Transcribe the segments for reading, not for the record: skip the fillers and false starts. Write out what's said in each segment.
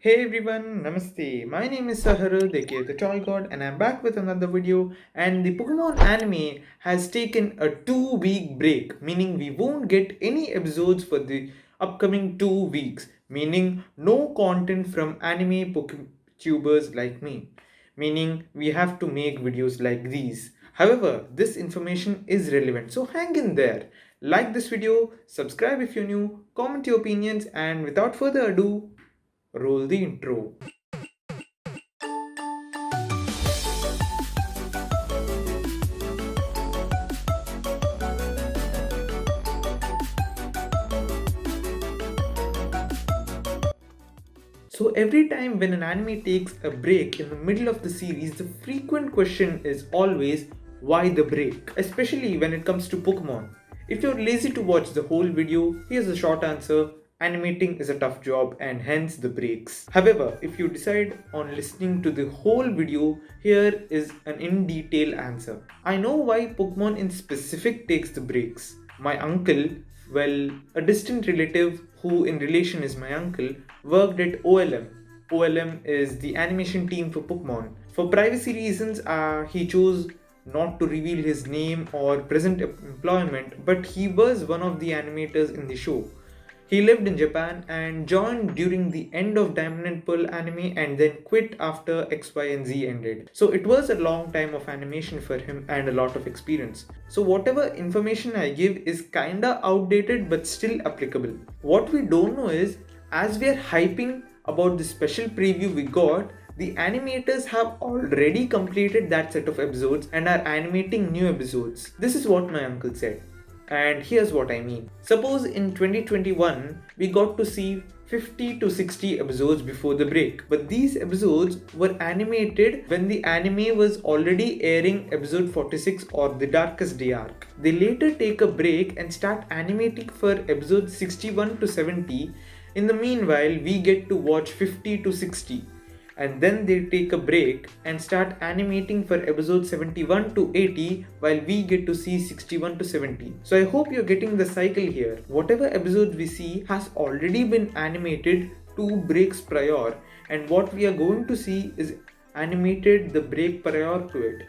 Hey everyone, Namaste. My name is Saharul, aka the Toy God, and I'm back with another video. And the Pokemon anime has taken a 2 week break, meaning we won't get any episodes for the upcoming 2 weeks, meaning no content from anime Poketubers like me, meaning we have to make videos like these. However, this information is relevant, so hang in there. Like this video, subscribe if you're new, comment your opinions, and without further ado, roll the intro. So every time when an anime takes a break in the middle of the series, the frequent question is always why the break? Especially when it comes to Pokemon. If you're lazy to watch the whole video, here's a short answer. Animating is a tough job and hence the breaks. However, if you decide on listening to the whole video, here is an in detail answer. I know why Pokemon in specific takes the breaks. My uncle, well, a distant relative who in relation is my uncle, worked at OLM. OLM is the animation team for Pokemon. For privacy reasons, he chose not to reveal his name or present employment, but he was one of the animators in the show. He lived in Japan and joined during the end of Diamond and Pearl anime and then quit after X, Y, and Z ended. So it was a long time of animation for him and a lot of experience. So whatever information I give is kinda outdated but still applicable. What we don't know is, as we are hyping about the special preview we got, the animators have already completed that set of episodes and are animating new episodes. This is what my uncle said. And here's what I mean. Suppose in 2021 we got to see 50 to 60 episodes before the break, but these episodes were animated when the anime was already airing episode 46 or The Darkest Day arc. They later take a break and start animating for episodes 61 to 70. In the meanwhile, we get to watch 50 to 60, and then they take a break and start animating for episode 71 to 80 while we get to see 61 to 70. So I hope you're getting the cycle here. Whatever episode we see has already been animated 2 breaks prior, and what we are going to see is animated the break prior to it.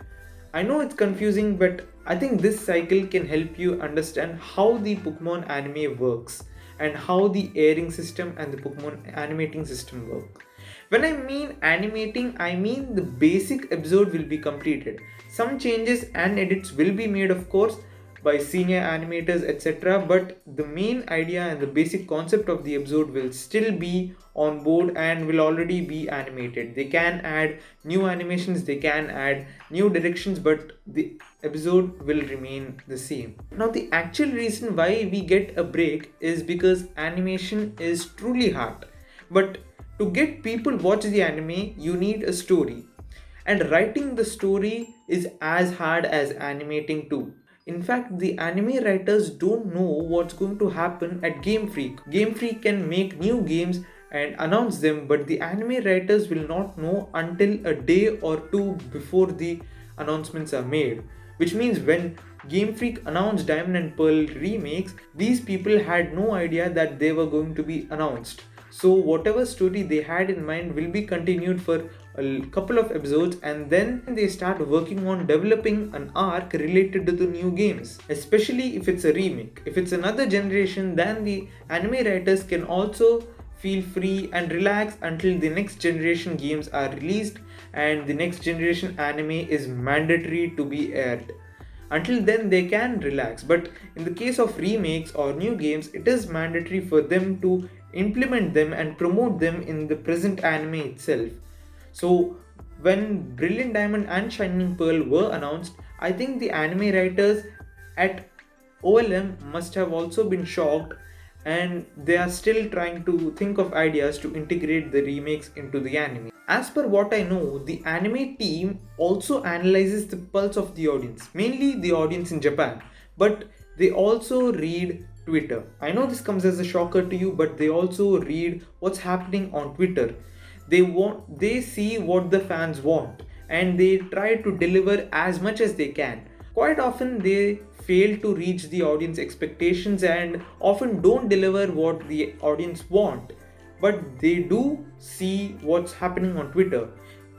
I know it's confusing, but I think this cycle can help you understand how the Pokemon anime works and how the airing system and the Pokemon animating system work. When I mean animating, I mean the basic episode will be completed. Some changes and edits will be made, of course, by senior animators, etc. But the main idea and the basic concept of the episode will still be on board and will already be animated. They can add new animations, they can add new directions, but the episode will remain the same. Now, the actual reason why we get a break is because animation is truly hard. But to get people watch the anime, you need a story. And writing the story is as hard as animating too. In fact, the anime writers don't know what's going to happen at Game Freak. Game Freak can make new games and announce them, but the anime writers will not know until a day or two before the announcements are made. Which means when Game Freak announced Diamond and Pearl remakes, these people had no idea that they were going to be announced. So whatever story they had in mind will be continued for a couple of episodes, and then they start working on developing an arc related to the new games, especially if it's a remake. If it's another generation, then the anime writers can also feel free and relax until the next generation games are released and the next generation anime is mandatory to be aired. Until then, they can relax, but in the case of remakes or new games, it is mandatory for them to implement them and promote them in the present anime itself. So, when Brilliant Diamond and Shining Pearl were announced, I think the anime writers at OLM must have also been shocked, and they are still trying to think of ideas to integrate the remakes into the anime. As per what I know, the anime team also analyzes the pulse of the audience, mainly the audience in Japan, but they also read Twitter. I know this comes as a shocker to you, but they also read what's happening on Twitter. They see what the fans want and they try to deliver as much as they can. Quite often they fail to reach the audience expectations and often don't deliver what the audience want. but they do see what's happening on Twitter,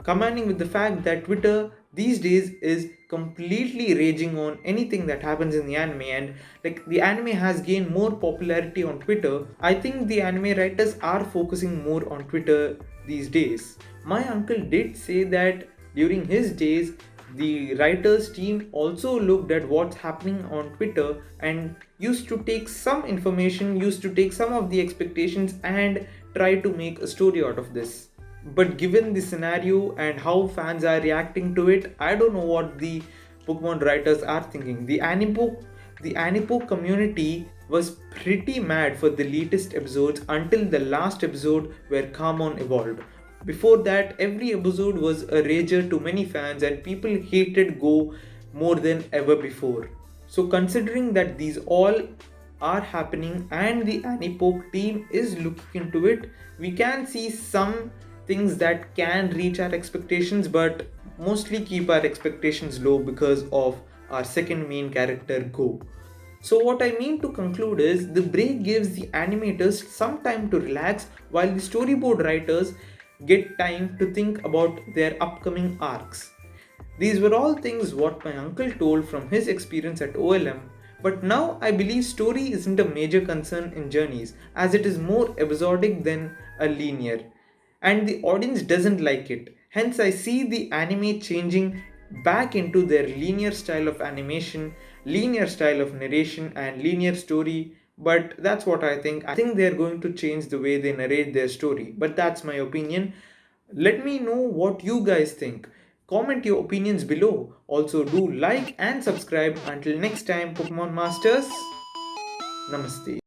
commanding with the fact that Twitter these days is completely raging on anything that happens in the anime, and like the anime has gained more popularity on Twitter. I think the anime writers are focusing more on Twitter these days. My uncle did say that during his days the writers team also looked at what's happening on Twitter and used to take some information, used to take some of the expectations and try to make a story out of this. But given the scenario and how fans are reacting to it, I don't know what the Pokemon writers are thinking. The Anipo community was pretty mad for the latest episodes until the last episode where Kamon evolved. Before that, every episode was a rager to many fans and people hated Go more than ever before. So considering that these all are happening and the Anipoke team is looking into it, we can see some things that can reach our expectations but mostly keep our expectations low because of our second main character Go. So what I mean to conclude is the break gives the animators some time to relax while the storyboard writers get time to think about their upcoming arcs. These were all things what my uncle told from his experience at OLM, but now I believe story isn't a major concern in Journeys as it is more episodic than a linear, and the audience doesn't like it. Hence, I see the anime changing back into their linear style of animation, linear style of narration, and linear story. But that's what I think. I think they're going to change the way they narrate their story. But that's my opinion. Let me know what you guys think. Comment your opinions below. Also, do like and subscribe. Until next time, Pokemon Masters. Namaste.